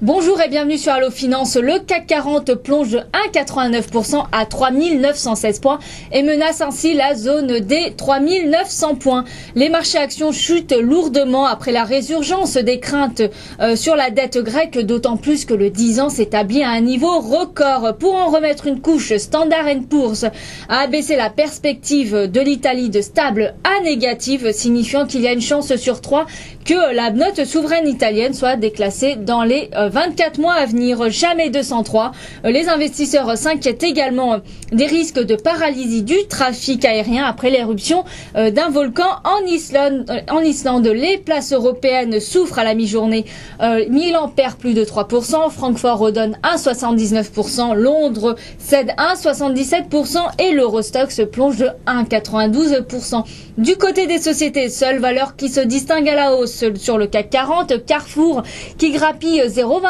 Bonjour et bienvenue sur Allo Finance. Le CAC 40 plonge de 1,89% à 3916 points et menace ainsi la zone des 3900 points. Les marchés actions chutent lourdement après la résurgence des craintes sur la dette grecque, d'autant plus que le 10 ans s'établit à un niveau record. Pour en remettre une couche, Standard & Poor's a abaissé la perspective de l'Italie de stable à négative, signifiant qu'il y a une chance sur 3 que la note souveraine italienne soit déclassée dans les 24 mois à venir. Jamais 203. Les investisseurs s'inquiètent également des risques de paralysie du trafic aérien après l'éruption d'un volcan en Islande. Les places européennes souffrent à la mi-journée. Milan perd plus de 3%, Francfort redonne 1,79%, Londres cède 1,77% et l'Eurostoxx plonge de 1,92%. Du côté des sociétés, seule valeur qui se distingue à la hausse sur le CAC 40, Carrefour qui grappille 0,25%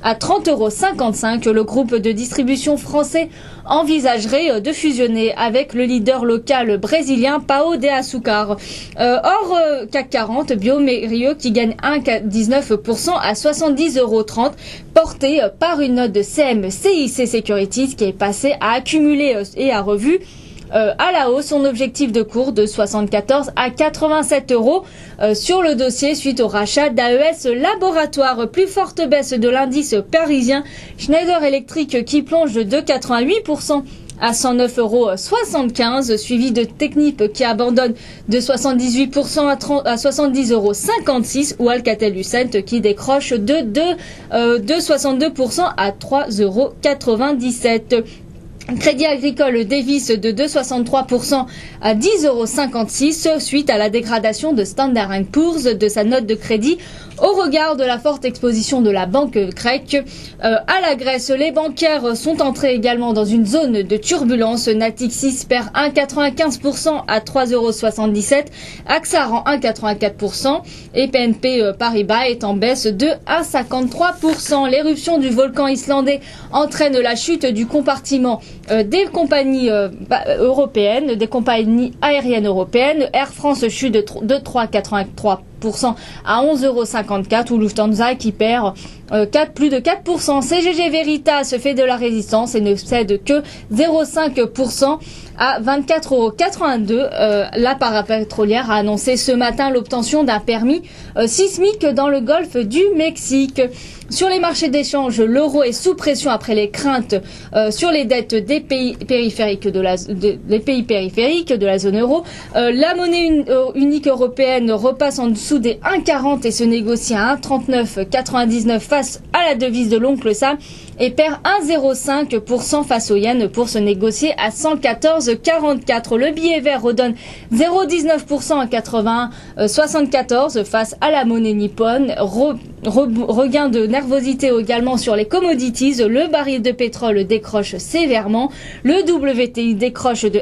à 30,55 €. Le groupe de distribution français envisagerait de fusionner avec le leader local brésilien Pão de Açúcar. Hors CAC 40, Biomérieux qui gagne 1,19% à 70,30 €, porté par une note de CIC Securities qui est passée à accumuler et à revue à la hausse son objectif de cours de 74 à 87 € sur le dossier suite au rachat d'AES Laboratoire. Plus forte baisse de l'indice parisien Schneider Electric qui plonge de 2,88% à 109,75 €, suivi de Technip qui abandonne de 78% à 70,56 € ou Alcatel-Lucent qui décroche de 62% à 3,97 €. Crédit Agricole dévisse de 2,63% à 10,56 € suite à la dégradation de Standard & Poor's de sa note de crédit au regard de la forte exposition de la banque grecque à la Grèce. Les bancaires sont entrés également dans une zone de turbulence. Natixis perd 1,95% à 3,77 €, AXA rend 1,84% et BNP Paribas est en baisse de 1,53%. L'éruption du volcan islandais entraîne la chute du compartiment des compagnies européennes, des compagnies aériennes européennes. Air France chute de 3,83% à 11,54 € ou Lufthansa qui perd plus de 4%. CGG Veritas fait de la résistance et ne cède que 0,5% à 24,82 €. La parapétrolière a annoncé ce matin l'obtention d'un permis sismique dans le golfe du Mexique. Sur les marchés d'échange, l'euro est sous pression après les craintes sur les dettes des pays périphériques de la zone euro. La monnaie unique européenne repasse en dessous des 1,40 et se négocie à 1,39,99 face à la devise de l'oncle Sam et perd 1,05% face au yen pour se négocier à 114,44. Le billet vert redonne 0,19% à 81,74 face à la monnaie nippone. Regain de nervosité également sur les commodities. Le baril de pétrole décroche sévèrement. Le WTI décroche de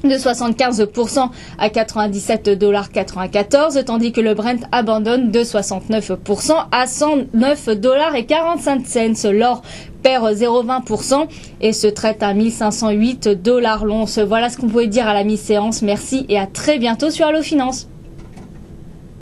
75% à 97,94 $, tandis que le Brent abandonne de 69% à 109,45 $. L'or perd 0,20% et se traite à 1508 $ l'once. Voilà ce qu'on pouvait dire à la mi-séance. Merci et à très bientôt sur Allo Finance.